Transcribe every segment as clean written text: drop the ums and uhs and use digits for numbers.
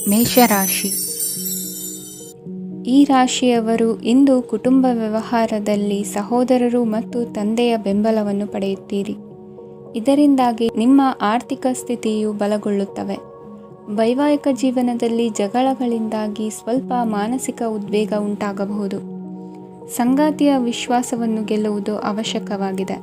ಮೇಷರಾಶಿ. ಈ ರಾಶಿಯವರು ಇಂದು ಕುಟುಂಬ ವ್ಯವಹಾರದಲ್ಲಿ ಸಹೋದರರು ಮತ್ತು ತಂದೆಯ ಬೆಂಬಲವನ್ನು ಪಡೆಯುತ್ತೀರಿ. ಇದರಿಂದಾಗಿ ನಿಮ್ಮ ಆರ್ಥಿಕ ಸ್ಥಿತಿಯು ಬಲಗೊಳ್ಳುತ್ತವೆ. ವೈವಾಹಿಕ ಜೀವನದಲ್ಲಿ ಜಗಳಗಳಿಂದಾಗಿ ಸ್ವಲ್ಪ ಮಾನಸಿಕ ಉದ್ವೇಗ ಉಂಟಾಗಬಹುದು. ಸಂಗಾತಿಯ ವಿಶ್ವಾಸವನ್ನು ಗೆಲ್ಲುವುದು ಅವಶ್ಯಕವಾಗಿದೆ.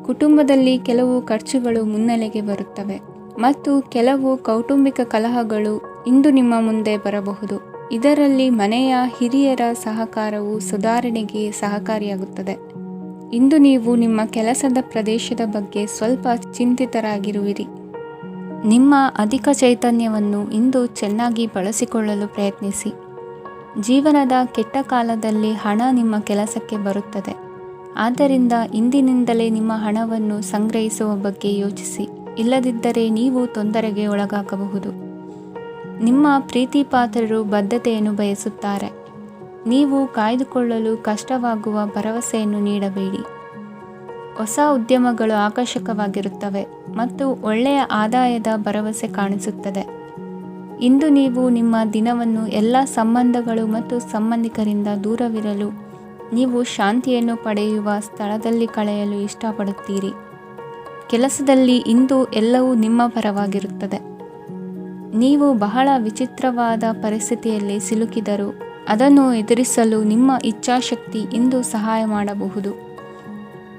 ಕುಟುಂಬದಲ್ಲಿ ಕೆಲವು ಖರ್ಚುಗಳು ಮುನ್ನೆಲೆಗೆ ಬರುತ್ತವೆ ಮತ್ತು ಕೆಲವು ಕೌಟುಂಬಿಕ ಕಲಹಗಳು ಇಂದು ನಿಮ್ಮ ಮುಂದೆ ಬರಬಹುದು. ಇದರಲ್ಲಿ ಮನೆಯ ಹಿರಿಯರ ಸಹಕಾರವು ಸುಧಾರಣೆಗೆ ಸಹಕಾರಿಯಾಗುತ್ತದೆ. ಇಂದು ನೀವು ನಿಮ್ಮ ಕೆಲಸದ ಪ್ರದೇಶದ ಬಗ್ಗೆ ಸ್ವಲ್ಪ ಚಿಂತಿತರಾಗಿರುವಿರಿ. ನಿಮ್ಮ ಅಧಿಕ ಚೈತನ್ಯವನ್ನು ಇಂದು ಚೆನ್ನಾಗಿ ಬಳಸಿಕೊಳ್ಳಲು ಪ್ರಯತ್ನಿಸಿ. ಜೀವನದ ಕೆಟ್ಟ ಕಾಲದಲ್ಲಿ ಹಣ ನಿಮ್ಮ ಕೆಲಸಕ್ಕೆ ಬರುತ್ತದೆ. ಆದ್ದರಿಂದ ಇಂದಿನಿಂದಲೇ ನಿಮ್ಮ ಹಣವನ್ನು ಸಂಗ್ರಹಿಸುವ ಬಗ್ಗೆ ಯೋಚಿಸಿ. ಇಲ್ಲದಿದ್ದರೆ ನೀವು ತೊಂದರೆಗೆ ಒಳಗಾಗಬಹುದು. ನಿಮ್ಮ ಪ್ರೀತಿಪಾತ್ರರು ಬದ್ಧತೆಯನ್ನು ಬಯಸುತ್ತಾರೆ. ನೀವು ಕಾಯ್ದುಕೊಳ್ಳಲು ಕಷ್ಟವಾಗುವ ಭರವಸೆಯನ್ನು ನೀಡಬೇಡಿ. ಹೊಸ ಉದ್ಯಮಗಳು ಆಕರ್ಷಕವಾಗಿರುತ್ತವೆ ಮತ್ತು ಒಳ್ಳೆಯ ಆದಾಯದ ಭರವಸೆ ಕಾಣಿಸುತ್ತದೆ. ಇಂದು ನೀವು ನಿಮ್ಮ ದಿನವನ್ನು ಎಲ್ಲ ಸಂಬಂಧಗಳು ಮತ್ತು ಸಂಬಂಧಿಕರಿಂದ ದೂರವಿರಲು ನೀವು ಶಾಂತಿಯನ್ನು ಪಡೆಯುವ ಸ್ಥಳದಲ್ಲಿ ಕಳೆಯಲು ಇಷ್ಟಪಡುತ್ತೀರಿ. ಕೆಲಸದಲ್ಲಿ ಇಂದು ಎಲ್ಲವೂ ನಿಮ್ಮ ಪರವಾಗಿರುತ್ತದೆ. ನೀವು ಬಹಳ ವಿಚಿತ್ರವಾದ ಪರಿಸ್ಥಿತಿಯಲ್ಲಿ ಸಿಲುಕಿದರೂ ಅದನ್ನು ಎದುರಿಸಲು ನಿಮ್ಮ ಇಚ್ಛಾಶಕ್ತಿ ಇಂದು ಸಹಾಯ ಮಾಡಬಹುದು.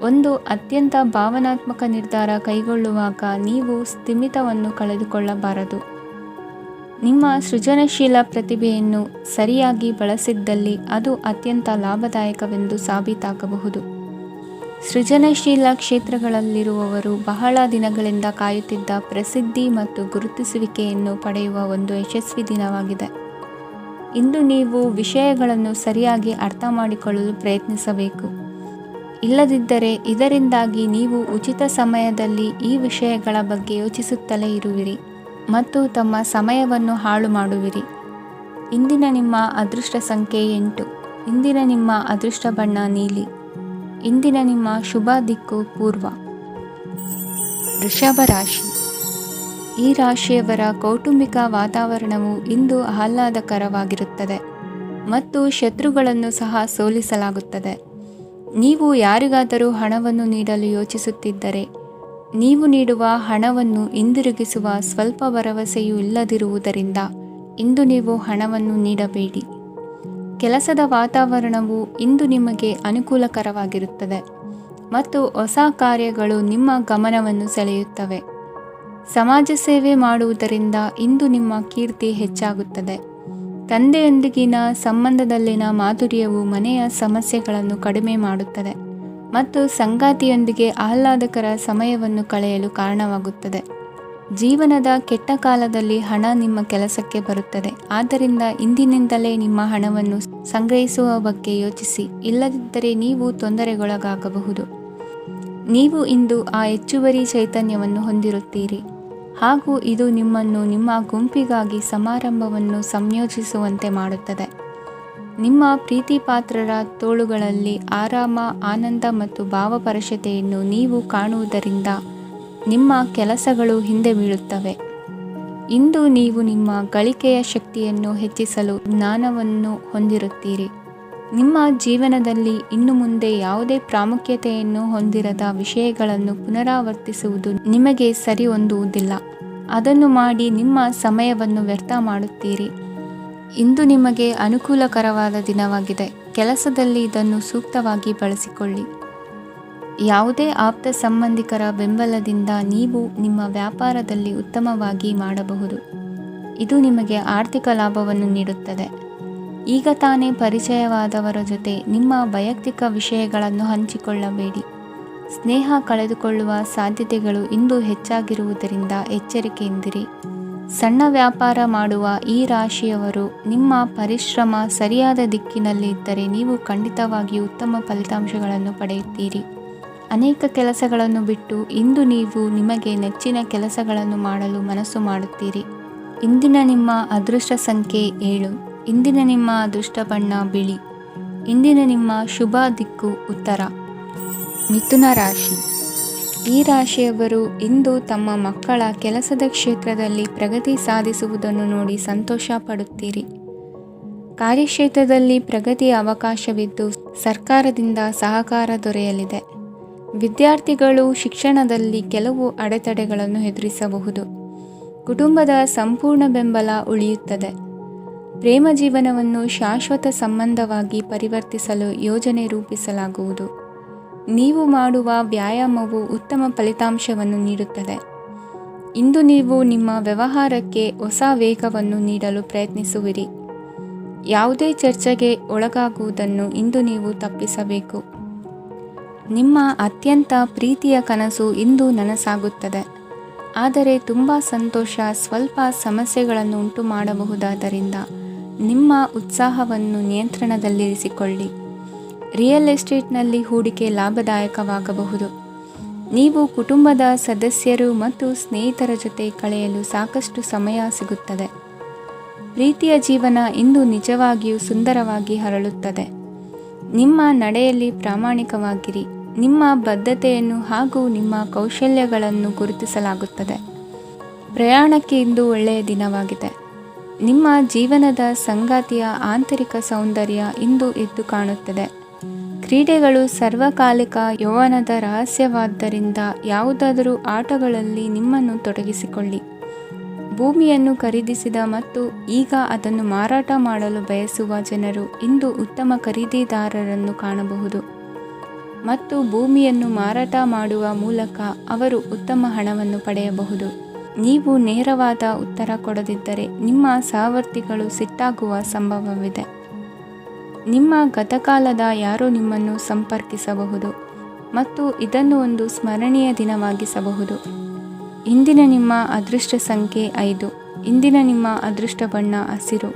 ಒಂದು ಅತ್ಯಂತ ಭಾವನಾತ್ಮಕ ನಿರ್ಧಾರ ಕೈಗೊಳ್ಳುವಾಗ ನೀವು ಸ್ಥಿಮಿತವನ್ನು ಕಳೆದುಕೊಳ್ಳಬಾರದು. ನಿಮ್ಮ ಸೃಜನಶೀಲ ಪ್ರತಿಭೆಯನ್ನು ಸರಿಯಾಗಿ ಬಳಸಿದ್ದಲ್ಲಿ ಅದು ಅತ್ಯಂತ ಲಾಭದಾಯಕವೆಂದು ಸಾಬೀತಾಗಬಹುದು. ಸೃಜನಶೀಲ ಕ್ಷೇತ್ರಗಳಲ್ಲಿರುವವರು ಬಹಳ ದಿನಗಳಿಂದ ಕಾಯುತ್ತಿದ್ದ ಪ್ರಸಿದ್ಧಿ ಮತ್ತು ಗುರುತಿಸುವಿಕೆಯನ್ನು ಪಡೆಯುವ ಒಂದು ಯಶಸ್ವಿ ದಿನವಾಗಿದೆ. ಇಂದು ನೀವು ವಿಷಯಗಳನ್ನು ಸರಿಯಾಗಿ ಅರ್ಥ ಮಾಡಿಕೊಳ್ಳಲು ಪ್ರಯತ್ನಿಸಬೇಕು. ಇಲ್ಲದಿದ್ದರೆ ಇದರಿಂದಾಗಿ ನೀವು ಉಚಿತ ಸಮಯದಲ್ಲಿ ಈ ವಿಷಯಗಳ ಬಗ್ಗೆ ಯೋಚಿಸುತ್ತಲೇ ಇರುವಿರಿ ಮತ್ತು ತಮ್ಮ ಸಮಯವನ್ನು ಹಾಳು ಮಾಡುವಿರಿ. ಇಂದಿನ ನಿಮ್ಮ ಅದೃಷ್ಟ ಸಂಖ್ಯೆ 8. ಇಂದಿನ ನಿಮ್ಮ ಅದೃಷ್ಟ ಬಣ್ಣ ನೀಲಿ. ಇಂದಿನ ನಿಮ್ಮ ಶುಭ ದಿಕ್ಕು ಪೂರ್ವ. ವೃಷಭ ರಾಶಿ. ಈ ರಾಶಿಯವರ ಕೌಟುಂಬಿಕ ವಾತಾವರಣವು ಇಂದು ಆಹ್ಲಾದಕರವಾಗಿರುತ್ತದೆ ಮತ್ತು ಶತ್ರುಗಳನ್ನು ಸಹ ಸೋಲಿಸಲಾಗುತ್ತದೆ. ನೀವು ಯಾರಿಗಾದರೂ ಹಣವನ್ನು ನೀಡಲು ಯೋಚಿಸುತ್ತಿದ್ದರೆ ನೀವು ನೀಡುವ ಹಣವನ್ನು ಹಿಂದಿರುಗಿಸುವ ಸ್ವಲ್ಪ ಭರವಸೆಯೂ ಇಲ್ಲದಿರುವುದರಿಂದ ಇಂದು ನೀವು ಹಣವನ್ನು ನೀಡಬೇಡಿ. ಕೆಲಸದ ವಾತಾವರಣವು ಇಂದು ನಿಮಗೆ ಅನುಕೂಲಕರವಾಗಿರುತ್ತದೆ ಮತ್ತು ಹೊಸ ಕಾರ್ಯಗಳು ನಿಮ್ಮ ಗಮನವನ್ನು ಸೆಳೆಯುತ್ತವೆ. ಸಮಾಜ ಸೇವೆ ಮಾಡುವುದರಿಂದ ಇಂದು ನಿಮ್ಮ ಕೀರ್ತಿ ಹೆಚ್ಚಾಗುತ್ತದೆ. ತಂದೆಯೊಂದಿಗಿನ ಸಂಬಂಧದಲ್ಲಿನ ಮಾಧುರ್ಯವು ಮನೆಯ ಸಮಸ್ಯೆಗಳನ್ನು ಕಡಿಮೆ ಮಾಡುತ್ತದೆ ಮತ್ತು ಸಂಗಾತಿಯೊಂದಿಗೆ ಆಹ್ಲಾದಕರ ಸಮಯವನ್ನು ಕಳೆಯಲು ಕಾರಣವಾಗುತ್ತದೆ. ಜೀವನದ ಕೆಟ್ಟ ಕಾಲದಲ್ಲಿ ಹಣ ನಿಮ್ಮ ಕೆಲಸಕ್ಕೆ ಬರುತ್ತದೆ. ಆದ್ದರಿಂದ ಇಂದಿನಿಂದಲೇ ನಿಮ್ಮ ಹಣವನ್ನು ಸಂಗ್ರಹಿಸುವ ಬಗ್ಗೆ ಯೋಚಿಸಿ. ಇಲ್ಲದಿದ್ದರೆ ನೀವು ತೊಂದರೆಗೊಳಗಾಗಬಹುದು. ನೀವು ಇಂದು ಆ ಹೆಚ್ಚುವರಿ ಚೈತನ್ಯವನ್ನು ಹೊಂದಿರುತ್ತೀರಿ ಹಾಗೂ ಇದು ನಿಮ್ಮನ್ನು ನಿಮ್ಮ ಗುಂಪಿಗಾಗಿ ಸಮಾರಂಭವನ್ನು ಸಂಯೋಜಿಸುವಂತೆ ಮಾಡುತ್ತದೆ. ನಿಮ್ಮ ಪ್ರೀತಿಪಾತ್ರರ ತೋಳುಗಳಲ್ಲಿ ಆರಾಮ, ಆನಂದ ಮತ್ತು ಭಾವಪರಶತೆಯನ್ನು ನೀವು ಕಾಣುವುದರಿಂದ ನಿಮ್ಮ ಕೆಲಸಗಳು ಹಿಂದೆ ಬೀಳುತ್ತವೆ. ಇಂದು ನೀವು ನಿಮ್ಮ ಗಳಿಕೆಯ ಶಕ್ತಿಯನ್ನು ಹೆಚ್ಚಿಸಲು ಜ್ಞಾನವನ್ನು ಹೊಂದಿರುತ್ತೀರಿ. ನಿಮ್ಮ ಜೀವನದಲ್ಲಿ ಇನ್ನು ಮುಂದೆ ಯಾವುದೇ ಪ್ರಾಮುಖ್ಯತೆಯನ್ನು ಹೊಂದಿರದ ವಿಷಯಗಳನ್ನು ಪುನರಾವರ್ತಿಸುವುದು ನಿಮಗೆ ಸರಿ ಹೊಂದುವುದಿಲ್ಲ. ಅದನ್ನು ಮಾಡಿ ನಿಮ್ಮ ಸಮಯವನ್ನು ವ್ಯರ್ಥ ಮಾಡುತ್ತೀರಿ. ಇಂದು ನಿಮಗೆ ಅನುಕೂಲಕರವಾದ ದಿನವಾಗಿದೆ. ಕೆಲಸದಲ್ಲಿ ಇದನ್ನು ಸೂಕ್ತವಾಗಿ ಬಳಸಿಕೊಳ್ಳಿ. ಯಾವುದೇ ಆಪ್ತ ಸಂಬಂಧಿಕರ ಬೆಂಬಲದಿಂದ ನೀವು ನಿಮ್ಮ ವ್ಯಾಪಾರದಲ್ಲಿ ಉತ್ತಮವಾಗಿ ಮಾಡಬಹುದು. ಇದು ನಿಮಗೆ ಆರ್ಥಿಕ ಲಾಭವನ್ನು ನೀಡುತ್ತದೆ. ಈಗ ತಾನೇ ಪರಿಚಯವಾದವರ ಜೊತೆ ನಿಮ್ಮ ವೈಯಕ್ತಿಕ ವಿಷಯಗಳನ್ನು ಹಂಚಿಕೊಳ್ಳಬೇಡಿ. ಸ್ನೇಹ ಕಳೆದುಕೊಳ್ಳುವ ಸಾಧ್ಯತೆಗಳು ಇಂದು ಹೆಚ್ಚಾಗಿರುವುದರಿಂದ ಎಚ್ಚರಿಕೆಯಿಂದಿರಿ. ಸಣ್ಣ ವ್ಯಾಪಾರ ಮಾಡುವ ಈ ರಾಶಿಯವರು ನಿಮ್ಮ ಪರಿಶ್ರಮ ಸರಿಯಾದ ದಿಕ್ಕಿನಲ್ಲಿ ಇದ್ದರೆ ನೀವು ಖಂಡಿತವಾಗಿಯೂ ಉತ್ತಮ ಫಲಿತಾಂಶಗಳನ್ನು ಪಡೆಯುತ್ತೀರಿ. ಅನೇಕ ಕೆಲಸಗಳನ್ನು ಬಿಟ್ಟು ಇಂದು ನೀವು ನಿಮಗೆ ನೆಚ್ಚಿನ ಕೆಲಸಗಳನ್ನು ಮಾಡಲು ಮನಸ್ಸು ಮಾಡುತ್ತೀರಿ. ಇಂದಿನ ನಿಮ್ಮ ಅದೃಷ್ಟ ಸಂಖ್ಯೆ 7. ಇಂದಿನ ನಿಮ್ಮ ಅದೃಷ್ಟ ಬಣ್ಣ ಬಿಳಿ. ಇಂದಿನ ನಿಮ್ಮ ಶುಭ ದಿಕ್ಕು ಉತ್ತರ. ಮಿಥುನ ರಾಶಿ. ಈ ರಾಶಿಯವರು ಇಂದು ತಮ್ಮ ಮಕ್ಕಳ ಕೆಲಸದ ಕ್ಷೇತ್ರದಲ್ಲಿ ಪ್ರಗತಿ ಸಾಧಿಸುವುದನ್ನು ನೋಡಿ ಸಂತೋಷ ಪಡುತ್ತೀರಿ. ಕಾರ್ಯಕ್ಷೇತ್ರದಲ್ಲಿ ಪ್ರಗತಿಯ ಅವಕಾಶವಿದ್ದು ಸರ್ಕಾರದಿಂದ ಸಹಕಾರ ದೊರೆಯಲಿದೆ. ವಿದ್ಯಾರ್ಥಿಗಳು ಶಿಕ್ಷಣದಲ್ಲಿ ಕೆಲವು ಅಡೆತಡೆಗಳನ್ನು ಎದುರಿಸಬಹುದು. ಕುಟುಂಬದ ಸಂಪೂರ್ಣ ಬೆಂಬಲ ಉಳಿಯುತ್ತದೆ. ಪ್ರೇಮ ಜೀವನವನ್ನು ಶಾಶ್ವತ ಸಂಬಂಧವಾಗಿ ಪರಿವರ್ತಿಸಲು ಯೋಜನೆ ರೂಪಿಸಲಾಗುವುದು. ನೀವು ಮಾಡುವ ವ್ಯಾಯಾಮವು ಉತ್ತಮ ಫಲಿತಾಂಶವನ್ನು ನೀಡುತ್ತದೆ. ಇಂದು ನೀವು ನಿಮ್ಮ ವ್ಯವಹಾರಕ್ಕೆ ಹೊಸ ವೇಗವನ್ನು ನೀಡಲು ಪ್ರಯತ್ನಿಸುವಿರಿ. ಯಾವುದೇ ಚರ್ಚೆಗೆ ಒಳಗಾಗುವುದನ್ನು ಇಂದು ನೀವು ತಪ್ಪಿಸಬೇಕು. ನಿಮ್ಮ ಅತ್ಯಂತ ಪ್ರೀತಿಯ ಕನಸು ಇಂದು ನನಸಾಗುತ್ತದೆ. ಆದರೆ ತುಂಬ ಸಂತೋಷ ಸ್ವಲ್ಪ ಸಮಸ್ಯೆಗಳನ್ನು ಉಂಟು ಮಾಡಬಹುದಾದ್ದರಿಂದ ನಿಮ್ಮ ಉತ್ಸಾಹವನ್ನು ನಿಯಂತ್ರಣದಲ್ಲಿರಿಸಿಕೊಳ್ಳಿ. ರಿಯಲ್ ಎಸ್ಟೇಟ್ನಲ್ಲಿ ಹೂಡಿಕೆ ಲಾಭದಾಯಕವಾಗಬಹುದು. ನೀವು ಕುಟುಂಬದ ಸದಸ್ಯರು ಮತ್ತು ಸ್ನೇಹಿತರ ಜೊತೆ ಕಳೆಯಲು ಸಾಕಷ್ಟು ಸಮಯ ಸಿಗುತ್ತದೆ. ಪ್ರೀತಿಯ ಜೀವನ ಇಂದು ನಿಜವಾಗಿಯೂ ಸುಂದರವಾಗಿ ಹರಳುತ್ತದೆ. ನಿಮ್ಮ ನಡೆಯಲ್ಲಿ ಪ್ರಾಮಾಣಿಕವಾಗಿರಿ. ನಿಮ್ಮ ಬದ್ಧತೆಯನ್ನು ಹಾಗೂ ನಿಮ್ಮ ಕೌಶಲ್ಯಗಳನ್ನು ಗುರುತಿಸಲಾಗುತ್ತದೆ. ಪ್ರಯಾಣಕ್ಕೆ ಇಂದು ಒಳ್ಳೆಯ ದಿನವಾಗಿದೆ. ನಿಮ್ಮ ಜೀವನದ ಸಂಗಾತಿಯ ಆಂತರಿಕ ಸೌಂದರ್ಯ ಇಂದು ಎದ್ದು ಕಾಣುತ್ತದೆ. ಕ್ರೀಡೆಗಳು ಸರ್ವಕಾಲಿಕ ಯೌವನದ ರಹಸ್ಯವಾದ್ದರಿಂದ ಯಾವುದಾದರೂ ಆಟಗಳಲ್ಲಿ ನಿಮ್ಮನ್ನು ತೊಡಗಿಸಿಕೊಳ್ಳಿ. ಭೂಮಿಯನ್ನು ಖರೀದಿಸಿದ ಮತ್ತು ಈಗ ಅದನ್ನು ಮಾರಾಟ ಮಾಡಲು ಬಯಸುವ ಜನರು ಇಂದು ಉತ್ತಮ ಖರೀದಿದಾರರನ್ನು ಕಾಣಬಹುದು ಮತ್ತು ಭೂಮಿಯನ್ನು ಮಾರಾಟ ಮಾಡುವ ಮೂಲಕ ಅವರು ಉತ್ತಮ ಹಣವನ್ನು ಪಡೆಯಬಹುದು. ನೀವು ನೇರವಾದ ಉತ್ತರ ಕೊಡದಿದ್ದರೆ ನಿಮ್ಮ ಸಹವರ್ತಿಗಳು ಸಿಟ್ಟಾಗುವ ಸಂಭವವಿದೆ. ನಿಮ್ಮ ಗತಕಾಲದ ಯಾರೋ ನಿಮ್ಮನ್ನು ಸಂಪರ್ಕಿಸಬಹುದು ಮತ್ತು ಇದನ್ನು ಒಂದು ಸ್ಮರಣೀಯ ದಿನವಾಗಿಸಬಹುದು. ಇಂದಿನ ನಿಮ್ಮ ಅದೃಷ್ಟ ಸಂಖ್ಯೆ 5. ಇಂದಿನ ನಿಮ್ಮ ಅದೃಷ್ಟ ಬಣ್ಣ ಹಸಿರು.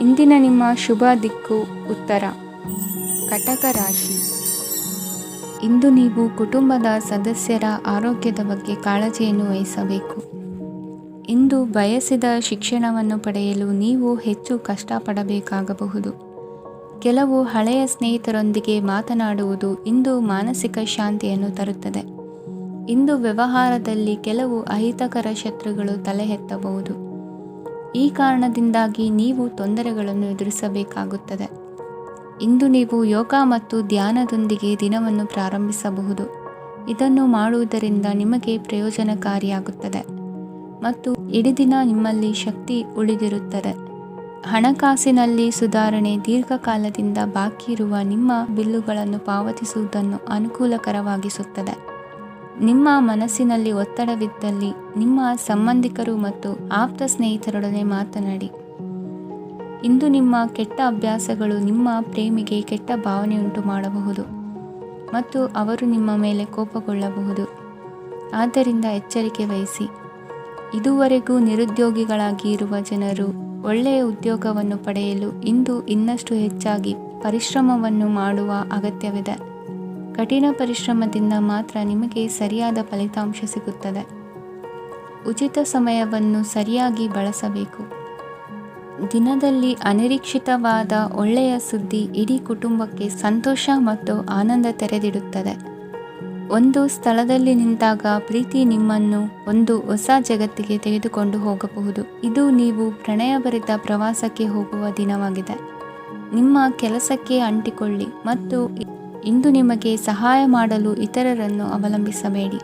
ಇಂದಿನ ನಿಮ್ಮ ಶುಭ ದಿಕ್ಕು ಉತ್ತರ. ಕಟಕ ರಾಶಿ. ಇಂದು ನೀವು ಕುಟುಂಬದ ಸದಸ್ಯರ ಆರೋಗ್ಯದ ಬಗ್ಗೆ ಕಾಳಜಿಯನ್ನು ವಹಿಸಬೇಕು. ಇಂದು ಬಯಸಿದ ಶಿಕ್ಷಣವನ್ನು ಪಡೆಯಲು ನೀವು ಹೆಚ್ಚು ಕಷ್ಟಪಡಬೇಕಾಗಬಹುದು. ಕೆಲವು ಹಳೆಯ ಸ್ನೇಹಿತರೊಂದಿಗೆ ಮಾತನಾಡುವುದು ಇಂದು ಮಾನಸಿಕ ಶಾಂತಿಯನ್ನು ತರುತ್ತದೆ. ಇಂದು ವ್ಯವಹಾರದಲ್ಲಿ ಕೆಲವು ಅಹಿತಕರ ಶತ್ರುಗಳು ತಲೆ ಎತ್ತಬಹುದು. ಈ ಕಾರಣದಿಂದಾಗಿ ನೀವು ತೊಂದರೆಗಳನ್ನು ಎದುರಿಸಬೇಕಾಗುತ್ತದೆ. ಇಂದು ನೀವು ಯೋಗ ಮತ್ತು ಧ್ಯಾನದೊಂದಿಗೆ ದಿನವನ್ನು ಪ್ರಾರಂಭಿಸಬಹುದು. ಇದನ್ನು ಮಾಡುವುದರಿಂದ ನಿಮಗೆ ಪ್ರಯೋಜನಕಾರಿಯಾಗುತ್ತದೆ ಮತ್ತು ಇಡೀ ದಿನ ನಿಮ್ಮಲ್ಲಿ ಶಕ್ತಿ ಉಳಿದಿರುತ್ತದೆ. ಹಣಕಾಸಿನಲ್ಲಿ ಸುಧಾರಣೆ. ದೀರ್ಘಕಾಲದಿಂದ ಬಾಕಿ ಇರುವ ನಿಮ್ಮ ಬಿಲ್ಲುಗಳನ್ನು ಪಾವತಿಸುವುದನ್ನು ಅನುಕೂಲಕರವಾಗಿಸುತ್ತದೆ. ನಿಮ್ಮ ಮನಸ್ಸಿನಲ್ಲಿ ಒತ್ತಡವಿದ್ದಲ್ಲಿ ನಿಮ್ಮ ಸಂಬಂಧಿಕರು ಮತ್ತು ಆಪ್ತ ಸ್ನೇಹಿತರೊಡನೆ ಮಾತನಾಡಿ. ಇಂದು ನಿಮ್ಮ ಕೆಟ್ಟ ಅಭ್ಯಾಸಗಳು ನಿಮ್ಮ ಪ್ರೇಮಿಗೆ ಕೆಟ್ಟ ಭಾವನೆಯುಂಟು ಮಾಡಬಹುದು ಮತ್ತು ಅವರು ನಿಮ್ಮ ಮೇಲೆ ಕೋಪಗೊಳ್ಳಬಹುದು. ಆದ್ದರಿಂದ ಎಚ್ಚರಿಕೆ ವಹಿಸಿ. ಇದುವರೆಗೂ ನಿರುದ್ಯೋಗಿಗಳಾಗಿ ಇರುವ ಜನರು ಒಳ್ಳೆಯ ಉದ್ಯೋಗವನ್ನು ಪಡೆಯಲು ಇಂದು ಇನ್ನಷ್ಟು ಹೆಚ್ಚಾಗಿ ಪರಿಶ್ರಮವನ್ನು ಮಾಡುವ ಅಗತ್ಯವಿದೆ. ಕಠಿಣ ಪರಿಶ್ರಮದಿಂದ ಮಾತ್ರ ನಿಮಗೆ ಸರಿಯಾದ ಫಲಿತಾಂಶ ಸಿಗುತ್ತದೆ. ಉಚಿತ ಸಮಯವನ್ನು ಸರಿಯಾಗಿ ಬಳಸಬೇಕು. ದಿನದಲ್ಲಿ ಅನಿರೀಕ್ಷಿತವಾದ ಒಳ್ಳೆಯ ಸುದ್ದಿ ಇಡೀ ಕುಟುಂಬಕ್ಕೆ ಸಂತೋಷ ಮತ್ತು ಆನಂದ ತೆರೆದಿಡುತ್ತದೆ. ಒಂದು ಸ್ಥಳದಲ್ಲಿ ನಿಂತಾಗ ಪ್ರೀತಿ ನಿಮ್ಮನ್ನು ಒಂದು ಹೊಸ ಜಗತ್ತಿಗೆ ತೆಗೆದುಕೊಂಡು ಹೋಗಬಹುದು. ಇದು ನೀವು ಪ್ರಣಯಭರಿತ ಪ್ರವಾಸಕ್ಕೆ ಹೋಗುವ ದಿನವಾಗಿದೆ. ನಿಮ್ಮ ಕೆಲಸಕ್ಕೆ ಅಂಟಿಕೊಳ್ಳಿ ಮತ್ತು ಇಂದು ನಿಮಗೆ ಸಹಾಯ ಮಾಡಲು ಇತರರನ್ನು ಅವಲಂಬಿಸಬೇಡಿ.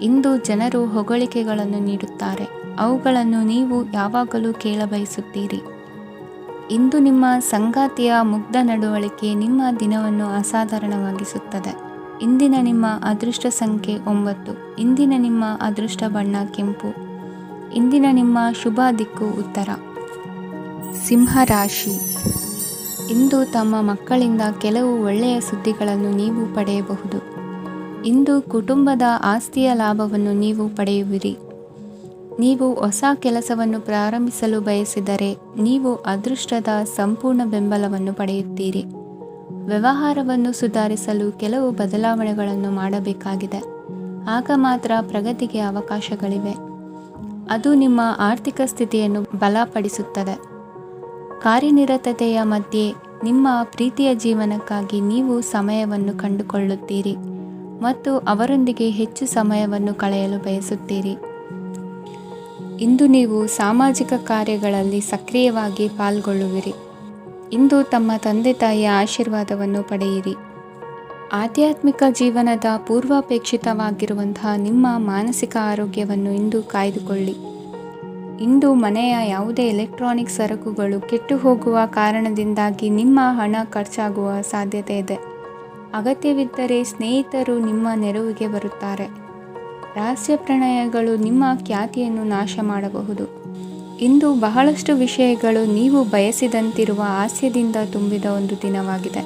ಇಂದು ಜನರು ಹೊಗಳಿಕೆಗಳನ್ನು ನೀಡುತ್ತಾರೆ. ಅವುಗಳನ್ನು ನೀವು ಯಾವಾಗಲೂ ಕೇಳಬಯಸುತ್ತೀರಿ. ಇಂದು ನಿಮ್ಮ ಸಂಗಾತಿಯ ಮುಗ್ಧ ನಡವಳಿಕೆ ನಿಮ್ಮ ದಿನವನ್ನು ಅಸಾಧಾರಣವಾಗಿಸುತ್ತದೆ. ಇಂದಿನ ನಿಮ್ಮ ಅದೃಷ್ಟ ಸಂಖ್ಯೆ 9. ಇಂದಿನ ನಿಮ್ಮ ಅದೃಷ್ಟ ಬಣ್ಣ ಕೆಂಪು. ಇಂದಿನ ನಿಮ್ಮ ಶುಭ ದಿಕ್ಕು ಉತ್ತರ. ಸಿಂಹ ರಾಶಿ. ಇಂದು ತಮ್ಮ ಮಕ್ಕಳಿಂದ ಕೆಲವು ಒಳ್ಳೆಯ ಸುದ್ದಿಗಳನ್ನು ನೀವು ಪಡೆಯಬಹುದು. ಇಂದು ಕುಟುಂಬದ ಆಸ್ತಿಯ ಲಾಭವನ್ನು ನೀವು ಪಡೆಯುವಿರಿ. ನೀವು ಹೊಸ ಕೆಲಸವನ್ನು ಪ್ರಾರಂಭಿಸಲು ಬಯಸಿದರೆ ನೀವು ಅದೃಷ್ಟದ ಸಂಪೂರ್ಣ ಬೆಂಬಲವನ್ನು ಪಡೆಯುತ್ತೀರಿ. ವ್ಯವಹಾರವನ್ನು ಸುಧಾರಿಸಲು ಕೆಲವು ಬದಲಾವಣೆಗಳನ್ನು ಮಾಡಬೇಕಾಗಿದೆ. ಆಗ ಮಾತ್ರ ಪ್ರಗತಿಗೆ ಅವಕಾಶಗಳಿವೆ. ಅದು ನಿಮ್ಮ ಆರ್ಥಿಕ ಸ್ಥಿತಿಯನ್ನು ಬಲಪಡಿಸುತ್ತದೆ. ಕಾರ್ಯನಿರತತೆಯ ಮಧ್ಯೆ ನಿಮ್ಮ ಪ್ರೀತಿಯ ಜೀವನಕ್ಕಾಗಿ ನೀವು ಸಮಯವನ್ನು ಕಂಡುಕೊಳ್ಳುತ್ತೀರಿ. ಮತ್ತು ಅವರೊಂದಿಗೆ ಹೆಚ್ಚು ಸಮಯವನ್ನು ಕಳೆಯಲು ಬಯಸುತ್ತೀರಿ. ಇಂದು ನೀವು ಸಾಮಾಜಿಕ ಕಾರ್ಯಗಳಲ್ಲಿ ಸಕ್ರಿಯವಾಗಿ ಪಾಲ್ಗೊಳ್ಳುವಿರಿ. ಇಂದು ತಮ್ಮ ತಂದೆ ತಾಯಿಯ ಆಶೀರ್ವಾದವನ್ನು ಪಡೆಯಿರಿ. ಆಧ್ಯಾತ್ಮಿಕ ಜೀವನದ ಪೂರ್ವಾಪೇಕ್ಷಿತವಾಗಿರುವಂತಹ ನಿಮ್ಮ ಮಾನಸಿಕ ಆರೋಗ್ಯವನ್ನು ಇಂದು ಕಾಯ್ದುಕೊಳ್ಳಿ. ಇಂದು ಮನೆಯ ಯಾವುದೇ ಎಲೆಕ್ಟ್ರಾನಿಕ್ ಸರಕುಗಳು ಕೆಟ್ಟು ಹೋಗುವ ಕಾರಣದಿಂದಾಗಿ ನಿಮ್ಮ ಹಣ ಖರ್ಚಾಗುವ ಸಾಧ್ಯತೆ ಇದೆ. ಅಗತ್ಯವಿದ್ದರೆ ಸ್ನೇಹಿತರು ನಿಮ್ಮ ನೆರವಿಗೆ ಬರುತ್ತಾರೆ. ರಹಸ್ಯ ಪ್ರಣಯಗಳು ನಿಮ್ಮ ಖ್ಯಾತಿಯನ್ನು ನಾಶ ಮಾಡಬಹುದು. ಇಂದು ಬಹಳಷ್ಟು ವಿಷಯಗಳು ನೀವು ಬಯಸಿದಂತಿರುವ ಹಾಸ್ಯದಿಂದ ತುಂಬಿದ ಒಂದು ದಿನವಾಗಿದೆ.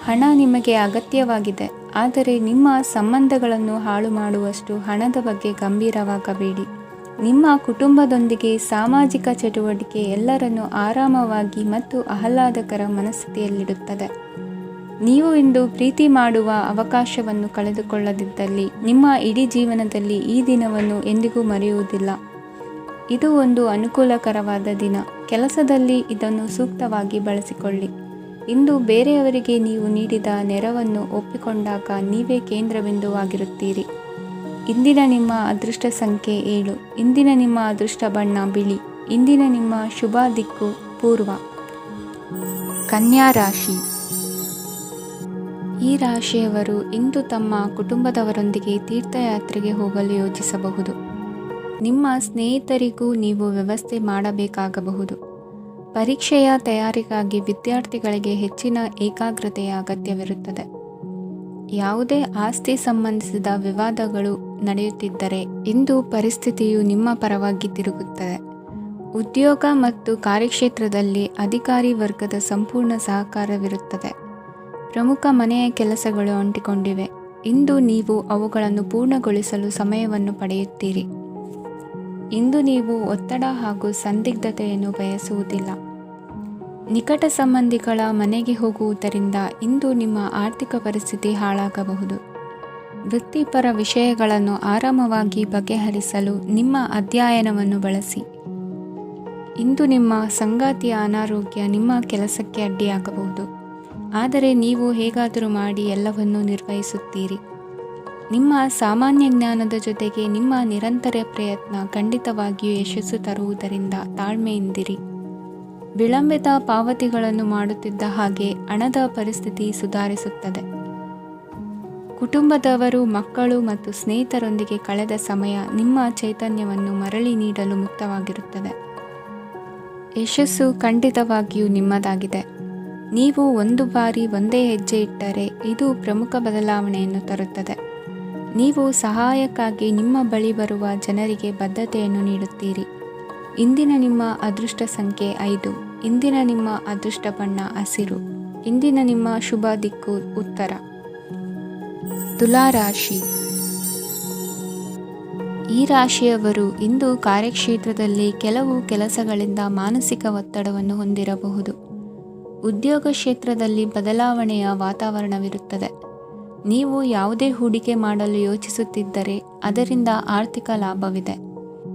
ಹಣ ನಿಮಗೆ ಅಗತ್ಯವಾಗಿದೆ, ಆದರೆ ನಿಮ್ಮ ಸಂಬಂಧಗಳನ್ನು ಹಾಳು ಮಾಡುವಷ್ಟು ಹಣದ ಬಗ್ಗೆ ಗಂಭೀರವಾಗಬೇಡಿ. ನಿಮ್ಮ ಕುಟುಂಬದೊಂದಿಗೆ ಸಾಮಾಜಿಕ ಚಟುವಟಿಕೆ ಎಲ್ಲರನ್ನೂ ಆರಾಮವಾಗಿ ಮತ್ತು ಆಹ್ಲಾದಕರ ಮನಸ್ಥಿತಿಯಲ್ಲಿಡುತ್ತದೆ. ನೀವು ಇಂದು ಪ್ರೀತಿ ಮಾಡುವ ಅವಕಾಶವನ್ನು ಕಳೆದುಕೊಳ್ಳದಿದ್ದಲ್ಲಿ ನಿಮ್ಮ ಇಡೀ ಜೀವನದಲ್ಲಿ ಈ ದಿನವನ್ನು ಎಂದಿಗೂ ಮರೆಯುವುದಿಲ್ಲ. ಇದು ಒಂದು ಅನುಕೂಲಕರವಾದ ದಿನ. ಕೆಲಸದಲ್ಲಿ ಇದನ್ನು ಸೂಕ್ತವಾಗಿ ಬಳಸಿಕೊಳ್ಳಿ. ಇಂದು ಬೇರೆಯವರಿಗೆ ನೀವು ನೀಡಿದ ನೆರವನ್ನು ಒಪ್ಪಿಕೊಂಡಾಗ ನೀವೇ ಕೇಂದ್ರಬಿಂದುವಾಗಿರುತ್ತೀರಿ. ಇಂದಿನ ನಿಮ್ಮ ಅದೃಷ್ಟ ಸಂಖ್ಯೆ 7. ಇಂದಿನ ನಿಮ್ಮ ಅದೃಷ್ಟ ಬಣ್ಣ ಬಿಳಿ. ಇಂದಿನ ನಿಮ್ಮ ಶುಭ ದಿಕ್ಕು ಪೂರ್ವ. ಕನ್ಯಾ ರಾಶಿ. ಈ ರಾಶಿಯವರು ಇಂದು ತಮ್ಮ ಕುಟುಂಬದವರೊಂದಿಗೆ ತೀರ್ಥಯಾತ್ರೆಗೆ ಹೋಗಲು ಯೋಜಿಸಬಹುದು. ನಿಮ್ಮ ಸ್ನೇಹಿತರಿಗೂ ನೀವು ವ್ಯವಸ್ಥೆ ಮಾಡಬೇಕಾಗಬಹುದು. ಪರೀಕ್ಷೆಯ ತಯಾರಿಗಾಗಿ ವಿದ್ಯಾರ್ಥಿಗಳಿಗೆ ಹೆಚ್ಚಿನ ಏಕಾಗ್ರತೆಯ ಅಗತ್ಯವಿರುತ್ತದೆ. ಯಾವುದೇ ಆಸ್ತಿ ಸಂಬಂಧಿಸಿದ ವಿವಾದಗಳು ನಡೆಯುತ್ತಿದ್ದರೆ ಇಂದು ಪರಿಸ್ಥಿತಿಯು ನಿಮ್ಮ ಪರವಾಗಿ ತಿರುಗುತ್ತದೆ. ಉದ್ಯೋಗ ಮತ್ತು ಕಾರ್ಯಕ್ಷೇತ್ರದಲ್ಲಿ ಅಧಿಕಾರಿ ವರ್ಗದ ಸಂಪೂರ್ಣ ಸಹಕಾರವಿರುತ್ತದೆ. ಪ್ರಮುಖ ಮನೆಯ ಕೆಲಸಗಳು ಅಂಟಿಕೊಂಡಿವೆ. ಇಂದು ನೀವು ಅವುಗಳನ್ನು ಪೂರ್ಣಗೊಳಿಸಲು ಸಮಯವನ್ನು ಪಡೆಯುತ್ತೀರಿ. ಇಂದು ನೀವು ಒತ್ತಡ ಹಾಗೂ ಸಂದಿಗ್ಧತೆಯನ್ನು ಬಯಸುವುದಿಲ್ಲ. ನಿಕಟ ಸಂಬಂಧಿಗಳ ಮನೆಗೆ ಹೋಗುವುದರಿಂದ ಇಂದು ನಿಮ್ಮ ಆರ್ಥಿಕ ಪರಿಸ್ಥಿತಿ ಹಾಳಾಗಬಹುದು. ವೃತ್ತಿಪರ ವಿಷಯಗಳನ್ನು ಆರಾಮವಾಗಿ ಬಗೆಹರಿಸಲು ನಿಮ್ಮ ಅಧ್ಯಯನವನ್ನು ಬಳಸಿ. ಇಂದು ನಿಮ್ಮ ಸಂಗಾತಿಯ ಅನಾರೋಗ್ಯ ನಿಮ್ಮ ಕೆಲಸಕ್ಕೆ ಅಡ್ಡಿಯಾಗಬಹುದು, ಆದರೆ ನೀವು ಹೇಗಾದರೂ ಮಾಡಿ ಎಲ್ಲವನ್ನೂ ನಿರ್ವಹಿಸುತ್ತೀರಿ. ನಿಮ್ಮ ಸಾಮಾನ್ಯ ಜ್ಞಾನದ ಜೊತೆಗೆ ನಿಮ್ಮ ನಿರಂತರ ಪ್ರಯತ್ನ ಖಂಡಿತವಾಗಿಯೂ ಯಶಸ್ಸು ತರುವುದರಿಂದ ತಾಳ್ಮೆಯಿಂದಿರಿ. ವಿಳಂಬಿತ ಪಾವತಿಗಳನ್ನು ಮಾಡುತ್ತಿದ್ದ ಹಾಗೆ ಹಣದ ಪರಿಸ್ಥಿತಿ ಸುಧಾರಿಸುತ್ತದೆ. ಕುಟುಂಬದವರು, ಮಕ್ಕಳು ಮತ್ತು ಸ್ನೇಹಿತರೊಂದಿಗೆ ಕಳೆದ ಸಮಯ ನಿಮ್ಮ ಚೈತನ್ಯವನ್ನು ಮರಳಿ ನೀಡಲು ಮುಕ್ತವಾಗಿರುತ್ತದೆ. ಯಶಸ್ಸು ಖಂಡಿತವಾಗಿಯೂ ನಿಮ್ಮದಾಗಿದೆ. ನೀವು ಒಂದು ಬಾರಿ ಒಂದೇ ಹೆಜ್ಜೆ ಇಟ್ಟರೆ ಇದು ಪ್ರಮುಖ ಬದಲಾವಣೆಯನ್ನು ತರುತ್ತದೆ. ನೀವು ಸಹಾಯಕ್ಕಾಗಿ ನಿಮ್ಮ ಬಳಿ ಬರುವ ಜನರಿಗೆ ಬದ್ಧತೆಯನ್ನು ನೀಡುತ್ತೀರಿ. ಇಂದಿನ ನಿಮ್ಮ ಅದೃಷ್ಟ ಸಂಖ್ಯೆ 5. ಇಂದಿನ ನಿಮ್ಮ ಅದೃಷ್ಟ ಬಣ್ಣ ಹಸಿರು. ಇಂದಿನ ನಿಮ್ಮ ಶುಭ ದಿಕ್ಕು ಉತ್ತರ. ತುಲಾ ರಾಶಿ. ಈ ರಾಶಿಯವರು ಇಂದು ಕಾರ್ಯಕ್ಷೇತ್ರದಲ್ಲಿ ಕೆಲವು ಕೆಲಸಗಳಿಂದ ಮಾನಸಿಕ ಒತ್ತಡವನ್ನು ಹೊಂದಿರಬಹುದು. ಉದ್ಯೋಗ ಕ್ಷೇತ್ರದಲ್ಲಿ ಬದಲಾವಣೆಯ ವಾತಾವರಣವಿರುತ್ತದೆ. ನೀವು ಯಾವುದೇ ಹೂಡಿಕೆ ಮಾಡಲು ಯೋಚಿಸುತ್ತಿದ್ದರೆ ಅದರಿಂದ ಆರ್ಥಿಕ ಲಾಭವಿದೆ.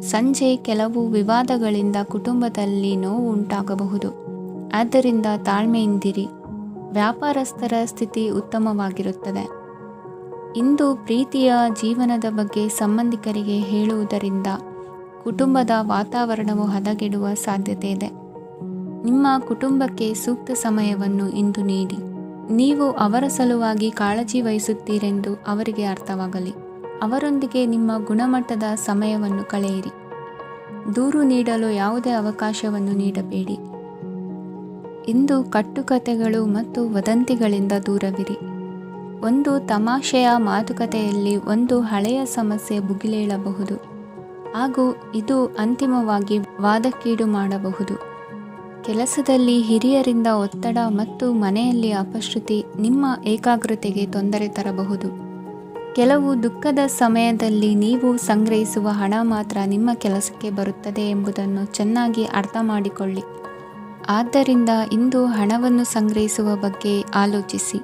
ಸಂಜೆ ಕೆಲವು ವಿವಾದಗಳಿಂದ ಕುಟುಂಬದಲ್ಲಿ ನೋವು ಉಂಟಾಗಬಹುದು, ಆದ್ದರಿಂದ ತಾಳ್ಮೆಯಿಂದಿರಿ. ವ್ಯಾಪಾರಸ್ಥರ ಸ್ಥಿತಿ ಉತ್ತಮವಾಗಿರುತ್ತದೆ. ಇಂದು ಪ್ರೀತಿಯ ಜೀವನದ ಬಗ್ಗೆ ಸಂಬಂಧಿಕರಿಗೆ ಹೇಳುವುದರಿಂದ ಕುಟುಂಬದ ವಾತಾವರಣವು ಹದಗೆಡುವ ಸಾಧ್ಯತೆ ಇದೆ. ನಿಮ್ಮ ಕುಟುಂಬಕ್ಕೆ ಸೂಕ್ತ ಸಮಯವನ್ನು ಇಂದು ನೀಡಿ. ನೀವು ಅವರ ಸಲುವಾಗಿ ಕಾಳಜಿ ವಹಿಸುತ್ತೀರೆಂದು ಅವರಿಗೆ ಅರ್ಥವಾಗಲಿ. ಅವರೊಂದಿಗೆ ನಿಮ್ಮ ಗುಣಮಟ್ಟದ ಸಮಯವನ್ನು ಕಳೆಯಿರಿ. ದೂರು ನೀಡಲು ಯಾವುದೇ ಅವಕಾಶವನ್ನು ನೀಡಬೇಡಿ. ಇಂದು ಕಟ್ಟುಕತೆಗಳು ಮತ್ತು ವದಂತಿಗಳಿಂದ ದೂರವಿರಿ. ಒಂದು ತಮಾಷೆಯ ಮಾತುಕತೆಯಲ್ಲಿ ಒಂದು ಹಳೆಯ ಸಮಸ್ಯೆ ಭುಗಿಲೇಳಬಹುದು ಹಾಗೂ ಇದು ಅಂತಿಮವಾಗಿ ವಾದಕ್ಕೀಡು ಮಾಡಬಹುದು. ಕೆಲಸದಲ್ಲಿ ಹಿರಿಯರಿಂದ ಒತ್ತಡ ಮತ್ತು ಮನೆಯಲ್ಲಿ ಅಪಶ್ರುತಿ ನಿಮ್ಮ ಏಕಾಗ್ರತೆಗೆ ತೊಂದರೆ ತರಬಹುದು. ಕೆಲವು ದುಃಖದ ಸಮಯದಲ್ಲಿ ನೀವು ಸಂಗ್ರಹಿಸುವ ಹಣ ಮಾತ್ರ ನಿಮ್ಮ ಕೆಲಸಕ್ಕೆ ಬರುತ್ತದೆ ಎಂಬುದನ್ನು ಚೆನ್ನಾಗಿ ಅರ್ಥ ಮಾಡಿಕೊಳ್ಳಿ. ಆದ್ದರಿಂದ ಇಂದು ಹಣವನ್ನು ಸಂಗ್ರಹಿಸುವ ಬಗ್ಗೆ ಆಲೋಚಿಸಿ.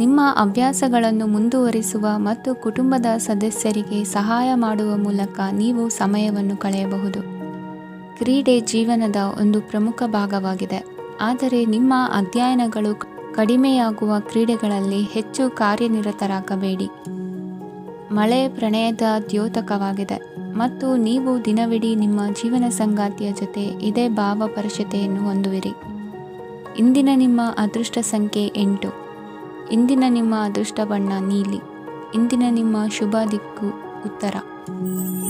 ನಿಮ್ಮ ಅಭ್ಯಾಸಗಳನ್ನು ಮುಂದುವರಿಸುವ ಮತ್ತು ಕುಟುಂಬದ ಸದಸ್ಯರಿಗೆ ಸಹಾಯ ಮಾಡುವ ಮೂಲಕ ನೀವು ಸಮಯವನ್ನು ಕಳೆಯಬಹುದು. ಕ್ರೀಡೆ ಜೀವನದ ಒಂದು ಪ್ರಮುಖ ಭಾಗವಾಗಿದೆ, ಆದರೆ ನಿಮ್ಮ ಅಧ್ಯಯನಗಳು ಕಡಿಮೆಯಾಗುವ ಕ್ರೀಡೆಗಳಲ್ಲಿ ಹೆಚ್ಚು ಕಾರ್ಯನಿರತರಾಗಬೇಡಿ. ಮಳೆ ಪ್ರಣಯದ ದ್ಯೋತಕವಾಗಿದೆ ಮತ್ತು ನೀವು ದಿನವಿಡೀ ನಿಮ್ಮ ಜೀವನ ಸಂಗಾತಿಯ ಜೊತೆ ಇದೇ ಭಾವಪರಶತೆಯನ್ನು ಹೊಂದುವಿರಿ. ಇಂದಿನ ನಿಮ್ಮ ಅದೃಷ್ಟ ಸಂಖ್ಯೆ 8. ಇಂದಿನ ನಿಮ್ಮ ಅದೃಷ್ಟ ಬಣ್ಣ ನೀಲಿ. ಇಂದಿನ ನಿಮ್ಮ ಶುಭ ದಿಕ್ಕು ಉತ್ತರ.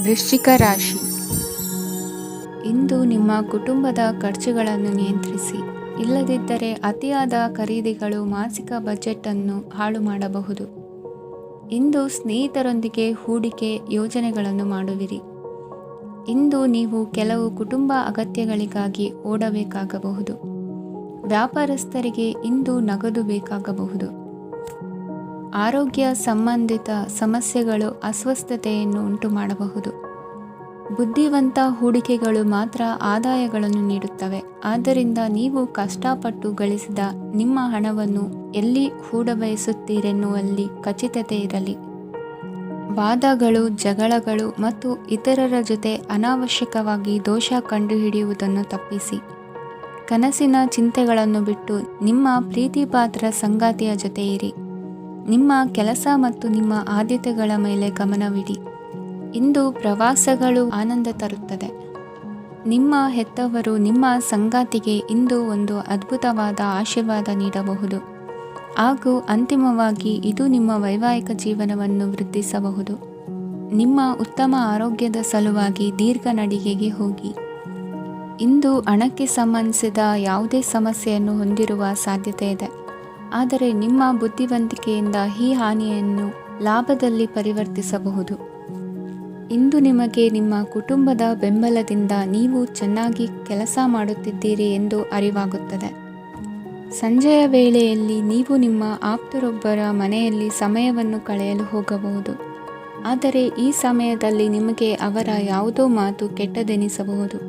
ವೃಶ್ಚಿಕ ರಾಶಿ. ಇಂದು ನಿಮ್ಮ ಕುಟುಂಬದ ಖರ್ಚುಗಳನ್ನು ನಿಯಂತ್ರಿಸಿ. ಇಲ್ಲದಿದ್ದರೆ ಅತಿಯಾದ ಖರೀದಿಗಳು ಮಾಸಿಕ ಬಜೆಟ್ ಅನ್ನು ಹಾಳು ಮಾಡಬಹುದು. ಇಂದು ಸ್ನೇಹಿತರೊಂದಿಗೆ ಹೂಡಿಕೆ ಯೋಜನೆಗಳನ್ನು ಮಾಡುವಿರಿ. ಇಂದು ನೀವು ಕೆಲವು ಕುಟುಂಬ ಅಗತ್ಯಗಳಿಗಾಗಿ ಓಡಬೇಕಾಗಬಹುದು. ವ್ಯಾಪಾರಸ್ಥರಿಗೆ ಇಂದು ನಗದು ಬೇಕಾಗಬಹುದು. ಆರೋಗ್ಯ ಸಂಬಂಧಿತ ಸಮಸ್ಯೆಗಳು ಅಸ್ವಸ್ಥತೆಯನ್ನು ಉಂಟು ಮಾಡಬಹುದು. ಬುದ್ಧಿವಂತ ಹೂಡಿಕೆಗಳು ಮಾತ್ರ ಆದಾಯಗಳನ್ನು ನೀಡುತ್ತವೆ. ಆದ್ದರಿಂದ ನೀವು ಕಷ್ಟಪಟ್ಟು ಗಳಿಸಿದ ನಿಮ್ಮ ಹಣವನ್ನು ಎಲ್ಲಿ ಹೂಡಬಯಸುತ್ತೀರೆನ್ನುವಲ್ಲಿ ಖಚಿತತೆ ಇರಲಿ. ವಾದಗಳು, ಜಗಳಗಳು ಮತ್ತು ಇತರರ ಜೊತೆ ಅನಾವಶ್ಯಕವಾಗಿ ದೋಷ ಕಂಡುಹಿಡಿಯುವುದನ್ನು ತಪ್ಪಿಸಿ. ಕನಸಿನ ಚಿಂತೆಗಳನ್ನು ಬಿಟ್ಟು ನಿಮ್ಮ ಪ್ರೀತಿಪಾತ್ರ ಸಂಗಾತಿಯ ಜೊತೆ ಇರಿ. ನಿಮ್ಮ ಕೆಲಸ ಮತ್ತು ನಿಮ್ಮ ಆದ್ಯತೆಗಳ ಮೇಲೆ ಗಮನವಿಡಿ. ಇಂದು ಪ್ರವಾಸಗಳು ಆನಂದ ತರುತ್ತದೆ. ನಿಮ್ಮ ಹೆತ್ತವರು ನಿಮ್ಮ ಸಂಗಾತಿಗೆ ಇಂದು ಒಂದು ಅದ್ಭುತವಾದ ಆಶೀರ್ವಾದ ನೀಡಬಹುದು ಹಾಗೂ ಅಂತಿಮವಾಗಿ ಇದು ನಿಮ್ಮ ವೈವಾಹಿಕ ಜೀವನವನ್ನು ವೃದ್ಧಿಸಬಹುದು. ನಿಮ್ಮ ಉತ್ತಮ ಆರೋಗ್ಯದ ಸಲುವಾಗಿ ದೀರ್ಘ ನಡಿಗೆಗೆ ಹೋಗಿ. ಇಂದು ಹಣಕ್ಕೆ ಸಂಬಂಧಿಸಿದ ಯಾವುದೇ ಸಮಸ್ಯೆಯನ್ನು ಹೊಂದಿರುವ ಸಾಧ್ಯತೆ ಇದೆ. ಆದರೆ ನಿಮ್ಮ ಬುದ್ಧಿವಂತಿಕೆಯಿಂದ ಈ ಹಾನಿಯನ್ನು ಲಾಭದಲ್ಲಿ ಪರಿವರ್ತಿಸಬಹುದು. ಇಂದು ನಿಮಗೆ ನಿಮ್ಮ ಕುಟುಂಬದ ಬೆಂಬಲದಿಂದ ನೀವು ಚೆನ್ನಾಗಿ ಕೆಲಸ ಮಾಡುತ್ತಿದ್ದೀರಿ ಎಂದು ಅರಿವಾಗುತ್ತದೆ. ಸಂಜೆಯ ವೇಳೆಯಲ್ಲಿ ನೀವು ನಿಮ್ಮ ಆಪ್ತರೊಬ್ಬರ ಮನೆಯಲ್ಲಿ ಸಮಯವನ್ನು ಕಳೆಯಲು ಹೋಗಬಹುದು. ಆದರೆ ಈ ಸಮಯದಲ್ಲಿ ನಿಮಗೆ ಅವರ ಯಾವುದೋ ಮಾತು ಕೆಟ್ಟದೆನಿಸಬಹುದು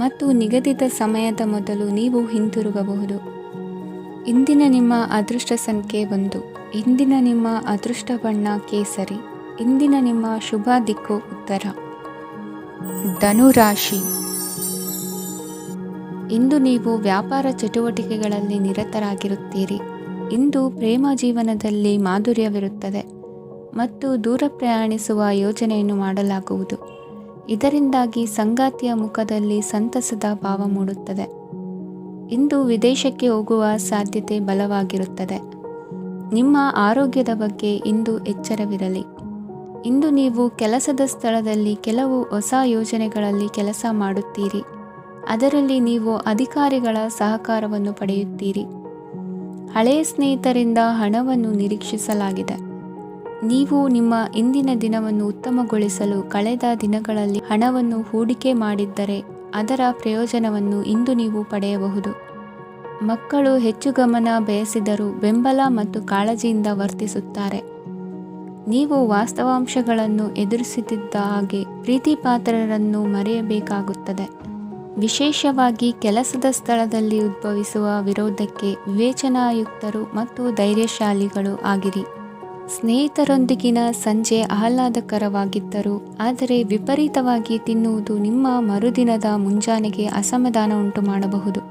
ಮತ್ತು ನಿಗದಿತ ಸಮಯದ ಮೊದಲು ನೀವು ಹಿಂತಿರುಗಬಹುದು. ಇಂದಿನ ನಿಮ್ಮ ಅದೃಷ್ಟ ಸಂಖ್ಯೆ 1. ಇಂದಿನ ನಿಮ್ಮ ಅದೃಷ್ಟ ಬಣ್ಣ ಕೇಸರಿ. ಇಂದಿನ ನಿಮ್ಮ ಶುಭ ದಿಕ್ಕು ಉತ್ತರ. ಧನುರಾಶಿ. ಇಂದು ನೀವು ವ್ಯಾಪಾರ ಚಟುವಟಿಕೆಗಳಲ್ಲಿ ನಿರತರಾಗಿರುತ್ತೀರಿ. ಇಂದು ಪ್ರೇಮ ಜೀವನದಲ್ಲಿ ಮಾಧುರ್ಯವಿರುತ್ತದೆ ಮತ್ತು ದೂರ ಪ್ರಯಾಣಿಸುವ ಯೋಜನೆಯನ್ನು ಮಾಡಲಾಗುವುದು. ಇದರಿಂದಾಗಿ ಸಂಗಾತಿಯ ಮುಖದಲ್ಲಿ ಸಂತಸದ ಭಾವ ಮೂಡುತ್ತದೆ. ಇಂದು ವಿದೇಶಕ್ಕೆ ಹೋಗುವ ಸಾಧ್ಯತೆ ಬಲವಾಗಿರುತ್ತದೆ. ನಿಮ್ಮ ಆರೋಗ್ಯದ ಬಗ್ಗೆ ಇಂದು ಎಚ್ಚರವಿರಲಿ. ಇಂದು ನೀವು ಕೆಲಸದ ಸ್ಥಳದಲ್ಲಿ ಕೆಲವು ಹೊಸ ಯೋಜನೆಗಳಲ್ಲಿ ಕೆಲಸ ಮಾಡುತ್ತೀರಿ. ಅದರಲ್ಲಿ ನೀವು ಅಧಿಕಾರಿಗಳ ಸಹಕಾರವನ್ನು ಪಡೆಯುತ್ತೀರಿ. ಹಳೆಯ ಸ್ನೇಹಿತರಿಂದ ಹಣವನ್ನು ನಿರೀಕ್ಷಿಸಲಾಗಿದೆ. ನೀವು ನಿಮ್ಮ ಇಂದಿನ ದಿನವನ್ನು ಉತ್ತಮಗೊಳಿಸಲು ಕಳೆದ ದಿನಗಳಲ್ಲಿ ಹಣವನ್ನು ಹೂಡಿಕೆ ಮಾಡಿದ್ದರೆ ಅದರ ಪ್ರಯೋಜನವನ್ನು ಇಂದು ನೀವು ಪಡೆಯಬಹುದು. ಮಕ್ಕಳು ಹೆಚ್ಚು ಗಮನ ಬಯಸಿದರೂ ಬೆಂಬಲ ಮತ್ತು ಕಾಳಜಿಯಿಂದ ವರ್ತಿಸುತ್ತಾರೆ. ನೀವು ವಾಸ್ತವಾಂಶಗಳನ್ನು ಎದುರಿಸುತ್ತಿದ್ದ ಹಾಗೆ ಪ್ರೀತಿಪಾತ್ರರನ್ನು ಮರೆಯಬೇಕಾಗುತ್ತದೆ. ವಿಶೇಷವಾಗಿ ಕೆಲಸದ ಸ್ಥಳದಲ್ಲಿ ಉದ್ಭವಿಸುವ ವಿರೋಧಕ್ಕೆ ವಿವೇಚನಾಯುಕ್ತರು ಮತ್ತು ಧೈರ್ಯಶಾಲಿಗಳು ಆಗಿರಿ. ಸ್ನೇಹಿತರೊಂದಿಗಿನ ಸಂಜೆ ಆಹ್ಲಾದಕರವಾಗಿದ್ದರೂ ಆದರೆ ವಿಪರೀತವಾಗಿ ತಿನ್ನುವುದು ನಿಮ್ಮ ಮರುದಿನದ ಮುಂಜಾನೆಗೆ ಅಸಮಾಧಾನ ಉಂಟು ಮಾಡಬಹುದು.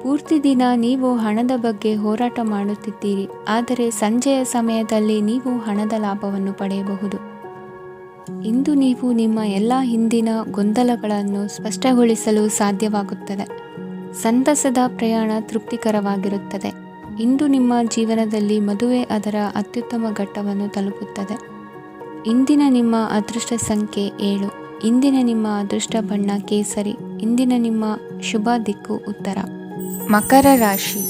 ಪೂರ್ತಿ ದಿನ ನೀವು ಹಣದ ಬಗ್ಗೆ ಹೋರಾಟ ಮಾಡುತ್ತಿದ್ದೀರಿ. ಆದರೆ ಸಂಜೆಯ ಸಮಯದಲ್ಲಿ ನೀವು ಹಣದ ಲಾಭವನ್ನು ಪಡೆಯಬಹುದು. ಇಂದು ನೀವು ನಿಮ್ಮ ಎಲ್ಲ ಹಿಂದಿನ ಗೊಂದಲಗಳನ್ನು ಸ್ಪಷ್ಟಗೊಳಿಸಲು ಸಾಧ್ಯವಾಗುತ್ತದೆ. ಸಂತಸದ ಪ್ರಯಾಣ ತೃಪ್ತಿಕರವಾಗಿರುತ್ತದೆ. ಇಂದು ನಿಮ್ಮ ಜೀವನದಲ್ಲಿ ಮದುವೆ ಅದರ ಅತ್ಯುತ್ತಮ ಘಟ್ಟವನ್ನು ತಲುಪುತ್ತದೆ. ಇಂದಿನ ನಿಮ್ಮ ಅದೃಷ್ಟ ಸಂಖ್ಯೆ 7. ಇಂದಿನ ನಿಮ್ಮ ಅದೃಷ್ಟ ಬಣ್ಣ ಕೇಸರಿ. ಇಂದಿನ ನಿಮ್ಮ ಶುಭ ದಿಕ್ಕು ಉತ್ತರ. ಮಕರ ರಾಶಿ.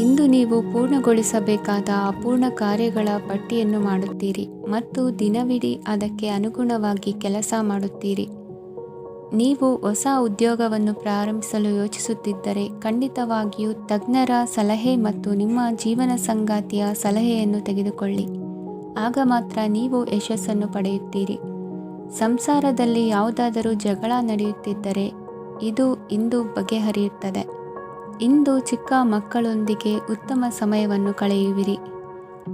ಇಂದು ನೀವು ಪೂರ್ಣಗೊಳಿಸಬೇಕಾದ ಅಪೂರ್ಣ ಕಾರ್ಯಗಳ ಪಟ್ಟಿಯನ್ನು ಮಾಡುತ್ತೀರಿ ಮತ್ತು ದಿನವಿಡೀ ಅದಕ್ಕೆ ಅನುಗುಣವಾಗಿ ಕೆಲಸ ಮಾಡುತ್ತೀರಿ. ನೀವು ಹೊಸ ಉದ್ಯೋಗವನ್ನು ಪ್ರಾರಂಭಿಸಲು ಯೋಚಿಸುತ್ತಿದ್ದರೆ ಖಂಡಿತವಾಗಿಯೂ ತಜ್ಞರ ಸಲಹೆ ಮತ್ತು ನಿಮ್ಮ ಜೀವನ ಸಂಗಾತಿಯ ಸಲಹೆಯನ್ನು ತೆಗೆದುಕೊಳ್ಳಿ. ಆಗ ಮಾತ್ರ ನೀವು ಯಶಸ್ಸನ್ನು ಪಡೆಯುತ್ತೀರಿ. ಸಂಸಾರದಲ್ಲಿ ಯಾವುದಾದರೂ ಜಗಳ ನಡೆಯುತ್ತಿದ್ದರೆ ಇದು ಇಂದು ಬಗೆಹರಿಯುತ್ತದೆ. ಇಂದು ಚಿಕ್ಕ ಮಕ್ಕಳೊಂದಿಗೆ ಉತ್ತಮ ಸಮಯವನ್ನು ಕಳೆಯುವಿರಿ.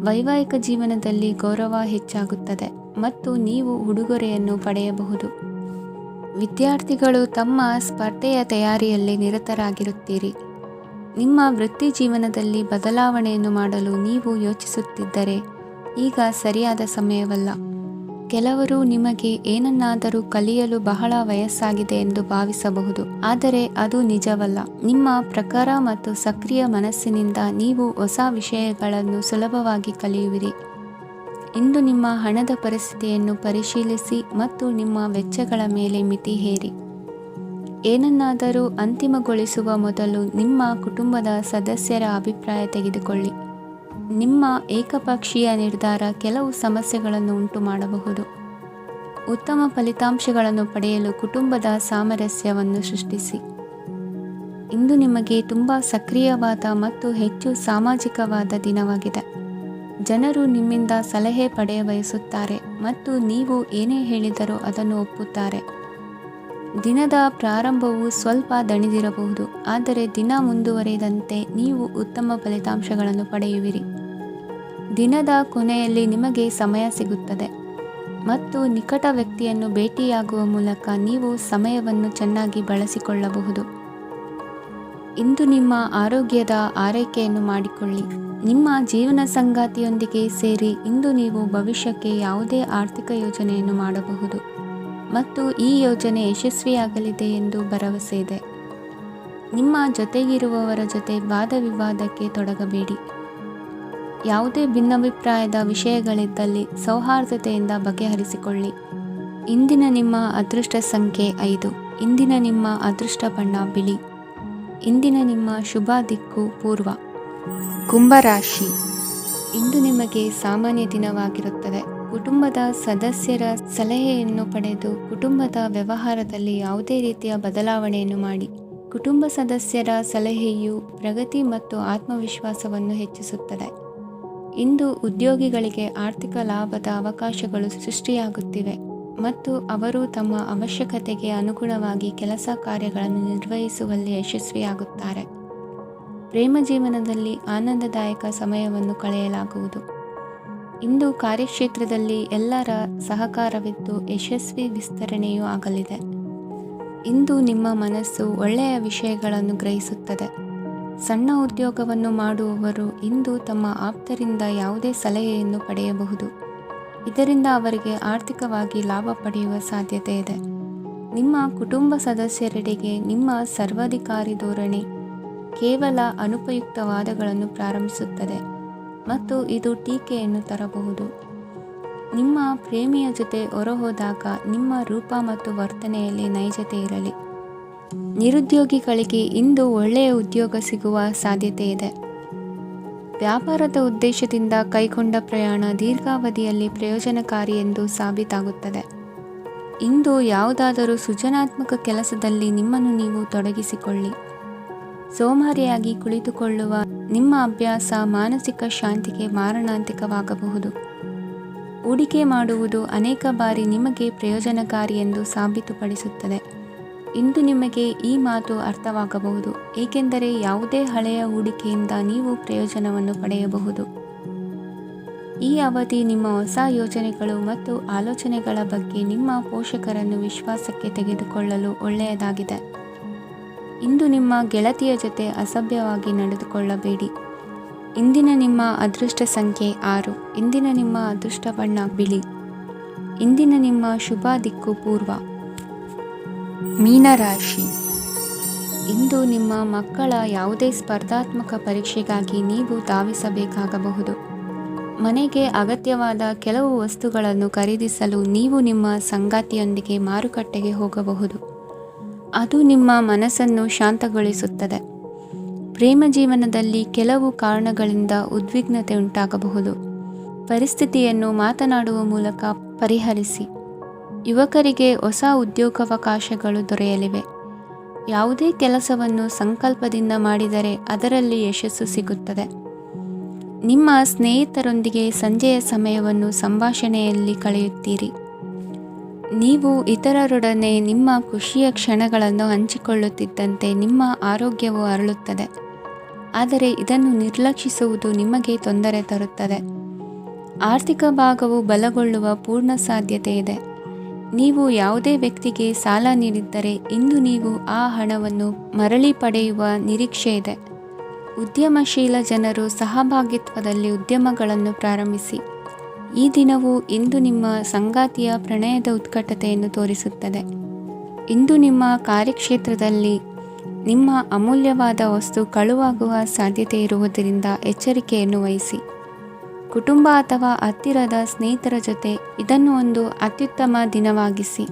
ವೈವಾಹಿಕ ಜೀವನದಲ್ಲಿ ಗೌರವ ಹೆಚ್ಚಾಗುತ್ತದೆ ಮತ್ತು ನೀವು ಉಡುಗೊರೆಯನ್ನು ಪಡೆಯಬಹುದು. ವಿದ್ಯಾರ್ಥಿಗಳು ತಮ್ಮ ಸ್ಪರ್ಧೆಯ ತಯಾರಿಯಲ್ಲಿ ನಿರತರಾಗಿರುತ್ತೀರಿ. ನಿಮ್ಮ ವೃತ್ತಿ ಜೀವನದಲ್ಲಿ ಬದಲಾವಣೆಯನ್ನು ಮಾಡಲು ನೀವು ಯೋಚಿಸುತ್ತಿದ್ದರೆ ಈಗ ಸರಿಯಾದ ಸಮಯವಲ್ಲ. ಕೆಲವರು ನಿಮಗೆ ಏನನ್ನಾದರೂ ಕಲಿಯಲು ಬಹಳ ವಯಸ್ಸಾಗಿದೆ ಎಂದು ಭಾವಿಸಬಹುದು, ಆದರೆ ಅದು ನಿಜವಲ್ಲ. ನಿಮ್ಮ ಪ್ರಖರ ಮತ್ತು ಸಕ್ರಿಯ ಮನಸ್ಸಿನಿಂದ ನೀವು ಹೊಸ ವಿಷಯಗಳನ್ನು ಸುಲಭವಾಗಿ ಕಲಿಯುವಿರಿ. ಇಂದು ನಿಮ್ಮ ಹಣದ ಪರಿಸ್ಥಿತಿಯನ್ನು ಪರಿಶೀಲಿಸಿ ಮತ್ತು ನಿಮ್ಮ ವೆಚ್ಚಗಳ ಮೇಲೆ ಮಿತಿ ಹೇರಿ. ಏನನ್ನಾದರೂ ಅಂತಿಮಗೊಳಿಸುವ ಮೊದಲು ನಿಮ್ಮ ಕುಟುಂಬದ ಸದಸ್ಯರ ಅಭಿಪ್ರಾಯ ತೆಗೆದುಕೊಳ್ಳಿ. ನಿಮ್ಮ ಏಕಪಕ್ಷೀಯ ನಿರ್ಧಾರ ಕೆಲವು ಸಮಸ್ಯೆಗಳನ್ನು ಉಂಟು ಮಾಡಬಹುದು. ಉತ್ತಮ ಫಲಿತಾಂಶಗಳನ್ನು ಪಡೆಯಲು ಕುಟುಂಬದ ಸಾಮರಸ್ಯವನ್ನು ಸೃಷ್ಟಿಸಿ. ಇಂದು ನಿಮಗೆ ತುಂಬ ಸಕ್ರಿಯವಾದ ಮತ್ತು ಹೆಚ್ಚು ಸಾಮಾಜಿಕವಾದ ದಿನವಾಗಿದೆ. ಜನರು ನಿಮ್ಮಿಂದ ಸಲಹೆ ಪಡೆಯ ಬಯಸುತ್ತಾರೆ ಮತ್ತು ನೀವು ಏನೇ ಹೇಳಿದರೂ ಅದನ್ನು ಒಪ್ಪುತ್ತಾರೆ. ದಿನದ ಪ್ರಾರಂಭವು ಸ್ವಲ್ಪ ದಣಿದಿರಬಹುದು, ಆದರೆ ದಿನ ಮುಂದುವರಿದಂತೆ ನೀವು ಉತ್ತಮ ಫಲಿತಾಂಶಗಳನ್ನು ಪಡೆಯುವಿರಿ. ದಿನದ ಕೊನೆಯಲ್ಲಿ ನಿಮಗೆ ಸಮಯ ಸಿಗುತ್ತದೆ ಮತ್ತು ನಿಕಟ ವ್ಯಕ್ತಿಯನ್ನು ಭೇಟಿಯಾಗುವ ಮೂಲಕ ನೀವು ಸಮಯವನ್ನು ಚೆನ್ನಾಗಿ ಬಳಸಿಕೊಳ್ಳಬಹುದು. ಇಂದು ನಿಮ್ಮ ಆರೋಗ್ಯದ ಆರೈಕೆಯನ್ನು ಮಾಡಿಕೊಳ್ಳಿ. ನಿಮ್ಮ ಜೀವನ ಸಂಗಾತಿಯೊಂದಿಗೆ ಸೇರಿ ಇಂದು ನೀವು ಭವಿಷ್ಯಕ್ಕೆ ಯಾವುದೇ ಆರ್ಥಿಕ ಯೋಜನೆಯನ್ನು ಮಾಡಬಹುದು ಮತ್ತು ಈ ಯೋಜನೆ ಯಶಸ್ವಿಯಾಗಲಿದೆ ಎಂದು ಭರವಸೆ ಇದೆ. ನಿಮ್ಮ ಜೊತೆಗಿರುವವರ ಜೊತೆ ವಾದ ವಿವಾದಕ್ಕೆ ತೊಡಗಬೇಡಿ. ಯಾವುದೇ ಭಿನ್ನಾಭಿಪ್ರಾಯದ ವಿಷಯಗಳಿದ್ದಲ್ಲಿ ಸೌಹಾರ್ದತೆಯಿಂದ ಬಗೆಹರಿಸಿಕೊಳ್ಳಿ. ಇಂದಿನ ನಿಮ್ಮ ಅದೃಷ್ಟ ಸಂಖ್ಯೆ 5. ಇಂದಿನ ನಿಮ್ಮ ಅದೃಷ್ಟ ಬಣ್ಣ ಬಿಳಿ. ಇಂದಿನ ನಿಮ್ಮ ಶುಭ ದಿಕ್ಕು ಪೂರ್ವ. ಕುಂಭರಾಶಿ. ಇಂದು ನಿಮಗೆ ಸಾಮಾನ್ಯ ದಿನವಾಗಿರುತ್ತದೆ. ಕುಟುಂಬದ ಸದಸ್ಯರ ಸಲಹೆಯನ್ನು ಪಡೆದು ಕುಟುಂಬದ ವ್ಯವಹಾರದಲ್ಲಿ ಯಾವುದೇ ರೀತಿಯ ಬದಲಾವಣೆಯನ್ನು ಮಾಡಿ. ಕುಟುಂಬ ಸದಸ್ಯರ ಸಲಹೆಯು ಪ್ರಗತಿ ಮತ್ತು ಆತ್ಮವಿಶ್ವಾಸವನ್ನು ಹೆಚ್ಚಿಸುತ್ತದೆ. ಇಂದು ಉದ್ಯೋಗಿಗಳಿಗೆ ಆರ್ಥಿಕ ಲಾಭದ ಅವಕಾಶಗಳು ಸೃಷ್ಟಿಯಾಗುತ್ತಿವೆ ಮತ್ತು ಅವರು ತಮ್ಮ ಅವಶ್ಯಕತೆಗೆ ಅನುಗುಣವಾಗಿ ಕೆಲಸ ಕಾರ್ಯಗಳನ್ನು ನಿರ್ವಹಿಸುವಲ್ಲಿ ಯಶಸ್ವಿಯಾಗುತ್ತಾರೆ. ಪ್ರೇಮ ಜೀವನದಲ್ಲಿ ಆನಂದದಾಯಕ ಸಮಯವನ್ನು ಕಳೆಯಲಾಗುವುದು. ಇಂದು ಕಾರ್ಯಕ್ಷೇತ್ರದಲ್ಲಿ ಎಲ್ಲರ ಸಹಕಾರವಿದ್ದು ಯಶಸ್ವಿ ವಿಸ್ತರಣೆಯೂ ಆಗಲಿದೆ. ಇಂದು ನಿಮ್ಮ ಮನಸ್ಸು ಒಳ್ಳೆಯ ವಿಷಯಗಳನ್ನು ಗ್ರಹಿಸುತ್ತದೆ. ಸಣ್ಣ ಉದ್ಯೋಗವನ್ನು ಮಾಡುವವರು ಇಂದು ತಮ್ಮ ಆಪ್ತರಿಂದ ಯಾವುದೇ ಸಲಹೆಯನ್ನು ಪಡೆಯಬಹುದು. ಇದರಿಂದ ಅವರಿಗೆ ಆರ್ಥಿಕವಾಗಿ ಲಾಭ ಪಡೆಯುವ ಸಾಧ್ಯತೆ ಇದೆ. ನಿಮ್ಮ ಕುಟುಂಬ ಸದಸ್ಯರೆಡೆಗೆ ನಿಮ್ಮ ಸರ್ವಾಧಿಕಾರಿ ಧೋರಣೆ ಕೇವಲ ಅನುಪಯುಕ್ತ ವಾದಗಳನ್ನು ಪ್ರಾರಂಭಿಸುತ್ತದೆ ಮತ್ತು ಇದು ಟೀಕೆಯನ್ನು ತರಬಹುದು. ನಿಮ್ಮ ಪ್ರೇಮಿಯ ಜೊತೆ ಹೊರಹೋದಾಗ ನಿಮ್ಮ ರೂಪ ಮತ್ತು ವರ್ತನೆಯಲ್ಲಿ ನೈಜತೆ ಇರಲಿ. ನಿರುದ್ಯೋಗಿಗಳಿಗೆ ಇಂದು ಒಳ್ಳೆಯ ಉದ್ಯೋಗ ಸಿಗುವ ಸಾಧ್ಯತೆ ಇದೆ. ವ್ಯಾಪಾರದ ಉದ್ದೇಶದಿಂದ ಕೈಗೊಂಡ ಪ್ರಯಾಣ ದೀರ್ಘಾವಧಿಯಲ್ಲಿ ಪ್ರಯೋಜನಕಾರಿ ಎಂದು ಸಾಬೀತಾಗುತ್ತದೆ. ಇಂದು ಯಾವುದಾದರೂ ಸೃಜನಾತ್ಮಕ ಕೆಲಸದಲ್ಲಿ ನಿಮ್ಮನ್ನು ನೀವು ತೊಡಗಿಸಿಕೊಳ್ಳಿ. ಸೋಮಾರಿಯಾಗಿ ಕುಳಿತುಕೊಳ್ಳುವ ನಿಮ್ಮ ಅಭ್ಯಾಸ ಮಾನಸಿಕ ಶಾಂತಿಗೆ ಮಾರಣಾಂತಿಕವಾಗಬಹುದು. ಹೂಡಿಕೆ ಮಾಡುವುದು ಅನೇಕ ಬಾರಿ ನಿಮಗೆ ಪ್ರಯೋಜನಕಾರಿ ಎಂದು ಸಾಬೀತುಪಡಿಸುತ್ತದೆ. ಇಂದು ನಿಮಗೆ ಈ ಮಾತು ಅರ್ಥವಾಗಬಹುದು, ಏಕೆಂದರೆ ಯಾವುದೇ ಹಳೆಯ ಹೂಡಿಕೆಯಿಂದ ನೀವು ಪ್ರಯೋಜನವನ್ನು ಪಡೆಯಬಹುದು. ಈ ಅವಧಿ ನಿಮ್ಮ ಹೊಸ ಯೋಜನೆಗಳು ಮತ್ತು ಆಲೋಚನೆಗಳ ಬಗ್ಗೆ ನಿಮ್ಮ ಪೋಷಕರನ್ನು ವಿಶ್ವಾಸಕ್ಕೆ ತೆಗೆದುಕೊಳ್ಳಲು ಒಳ್ಳೆಯದಾಗಿದೆ. ಇಂದು ನಿಮ್ಮ ಗೆಳತಿಯ ಜೊತೆ ಅಸಭ್ಯವಾಗಿ ನಡೆದುಕೊಳ್ಳಬೇಡಿ. ಇಂದಿನ ನಿಮ್ಮ ಅದೃಷ್ಟ ಸಂಖ್ಯೆ 6. ಇಂದಿನ ನಿಮ್ಮ ಅದೃಷ್ಟ ಬಣ್ಣ ಬಿಳಿ. ಇಂದಿನ ನಿಮ್ಮ ಶುಭ ದಿಕ್ಕು ಪೂರ್ವ. ಮೀನರಾಶಿ. ಇಂದು ನಿಮ್ಮ ಮಕ್ಕಳ ಯಾವುದೇ ಸ್ಪರ್ಧಾತ್ಮಕ ಪರೀಕ್ಷೆಗಾಗಿ ನೀವು ಧಾವಿಸಬೇಕಾಗಬಹುದು. ಮನೆಗೆ ಅಗತ್ಯವಾದ ಕೆಲವು ವಸ್ತುಗಳನ್ನು ಖರೀದಿಸಲು ನೀವು ನಿಮ್ಮ ಸಂಗಾತಿಯೊಂದಿಗೆ ಮಾರುಕಟ್ಟೆಗೆ ಹೋಗಬಹುದು. ಅದು ನಿಮ್ಮ ಮನಸ್ಸನ್ನು ಶಾಂತಗೊಳಿಸುತ್ತದೆ. ಪ್ರೇಮ ಜೀವನದಲ್ಲಿ ಕೆಲವು ಕಾರಣಗಳಿಂದ ಉದ್ವಿಗ್ನತೆ ಉಂಟಾಗಬಹುದು. ಪರಿಸ್ಥಿತಿಯನ್ನು ಮಾತನಾಡುವ ಮೂಲಕ ಪರಿಹರಿಸಿ. ಯುವಕರಿಗೆ ಹೊಸ ಉದ್ಯೋಗಾವಕಾಶಗಳು ದೊರೆಯಲಿವೆ. ಯಾವುದೇ ಕೆಲಸವನ್ನು ಸಂಕಲ್ಪದಿಂದ ಮಾಡಿದರೆ ಅದರಲ್ಲಿ ಯಶಸ್ಸು ಸಿಗುತ್ತದೆ. ನಿಮ್ಮ ಸ್ನೇಹಿತರೊಂದಿಗೆ ಸಂಜೆಯ ಸಮಯವನ್ನು ಸಂಭಾಷಣೆಯಲ್ಲಿ ಕಳೆಯುತ್ತೀರಿ. ನೀವು ಇತರರೊಡನೆ ನಿಮ್ಮ ಖುಷಿಯ ಕ್ಷಣಗಳನ್ನು ಹಂಚಿಕೊಳ್ಳುತ್ತಿದ್ದಂತೆ ನಿಮ್ಮ ಆರೋಗ್ಯವು ಅರಳುತ್ತದೆ. ಆದರೆ ಇದನ್ನು ನಿರ್ಲಕ್ಷಿಸುವುದು ನಿಮಗೆ ತೊಂದರೆ ತರುತ್ತದೆ. ಆರ್ಥಿಕ ಭಾಗವು ಬಲಗೊಳ್ಳುವ ಪೂರ್ಣ ಸಾಧ್ಯತೆ ಇದೆ. ನೀವು ಯಾವುದೇ ವ್ಯಕ್ತಿಗೆ ಸಾಲ ನೀಡಿದ್ದರೆ ಇಂದು ನೀವು ಆ ಹಣವನ್ನು ಮರಳಿ ಪಡೆಯುವ ನಿರೀಕ್ಷೆ ಇದೆ. ಉದ್ಯಮಶೀಲ ಜನರು ಸಹಭಾಗಿತ್ವದಲ್ಲಿ ಉದ್ಯಮಗಳನ್ನು ಪ್ರಾರಂಭಿಸಿ. ಈ ದಿನವು ಇಂದು ನಿಮ್ಮ ಸಂಗಾತಿಯ ಪ್ರಣಯದ ಉತ್ಕಟತೆಯನ್ನು ತೋರಿಸುತ್ತದೆ. ಇಂದು ನಿಮ್ಮ ಕಾರ್ಯಕ್ಷೇತ್ರದಲ್ಲಿ ನಿಮ್ಮ ಅಮೂಲ್ಯವಾದ ವಸ್ತು ಕಳುವಾಗುವ ಸಾಧ್ಯತೆ ಇರುವುದರಿಂದ ಎಚ್ಚರಿಕೆಯನ್ನು ವಹಿಸಿ. ಕುಟುಂಬ ಅಥವಾ ಹತ್ತಿರದ ಸ್ನೇಹಿತರ ಜೊತೆ ಇದನ್ನು ಒಂದು ಅತ್ಯುತ್ತಮ ದಿನವಾಗಿಸಿ.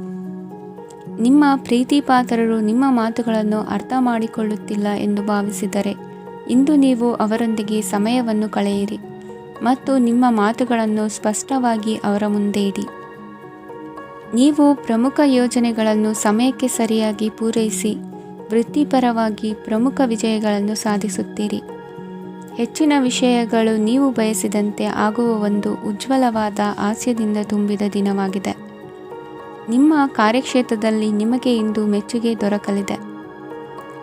ನಿಮ್ಮ ಪ್ರೀತಿಪಾತ್ರರು ನಿಮ್ಮ ಮಾತುಗಳನ್ನು ಅರ್ಥ ಮಾಡಿಕೊಳ್ಳುತ್ತಿಲ್ಲ ಎಂದು ಭಾವಿಸಿದರೆ ಇಂದು ನೀವು ಅವರೊಂದಿಗೆ ಸಮಯವನ್ನು ಕಳೆಯಿರಿ ಮತ್ತು ನಿಮ್ಮ ಮಾತುಗಳನ್ನು ಸ್ಪಷ್ಟವಾಗಿ ಅವರ ಮುಂದೆ ಇಡಿ. ನೀವು ಪ್ರಮುಖ ಯೋಜನೆಗಳನ್ನು ಸಮಯಕ್ಕೆ ಸರಿಯಾಗಿ ಪೂರೈಸಿ ವೃತ್ತಿಪರವಾಗಿ ಪ್ರಮುಖ ವಿಜಯಗಳನ್ನು ಸಾಧಿಸುತ್ತೀರಿ. ಹೆಚ್ಚಿನ ವಿಷಯಗಳು ನೀವು ಬಯಸಿದಂತೆ ಆಗುವ ಒಂದು ಉಜ್ವಲವಾದ ಹಾಸ್ಯದಿಂದ ತುಂಬಿದ ದಿನವಾಗಿದೆ. ನಿಮ್ಮ ಕಾರ್ಯಕ್ಷೇತ್ರದಲ್ಲಿ ನಿಮಗೆ ಇಂದು ಮೆಚ್ಚುಗೆ ದೊರಕಲಿದೆ.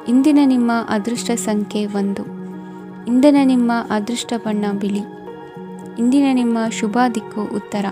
ಇಂದಿನ ನಿಮ್ಮ ಅದೃಷ್ಟ ಸಂಖ್ಯೆ 1. ಇಂದಿನ ನಿಮ್ಮ ಅದೃಷ್ಟ ಬಣ್ಣ ಬಿಳಿ. ಇಂದಿನ ನಿಮ್ಮ ಶುಭ ದಿಕ್ಕು ಉತ್ತರ.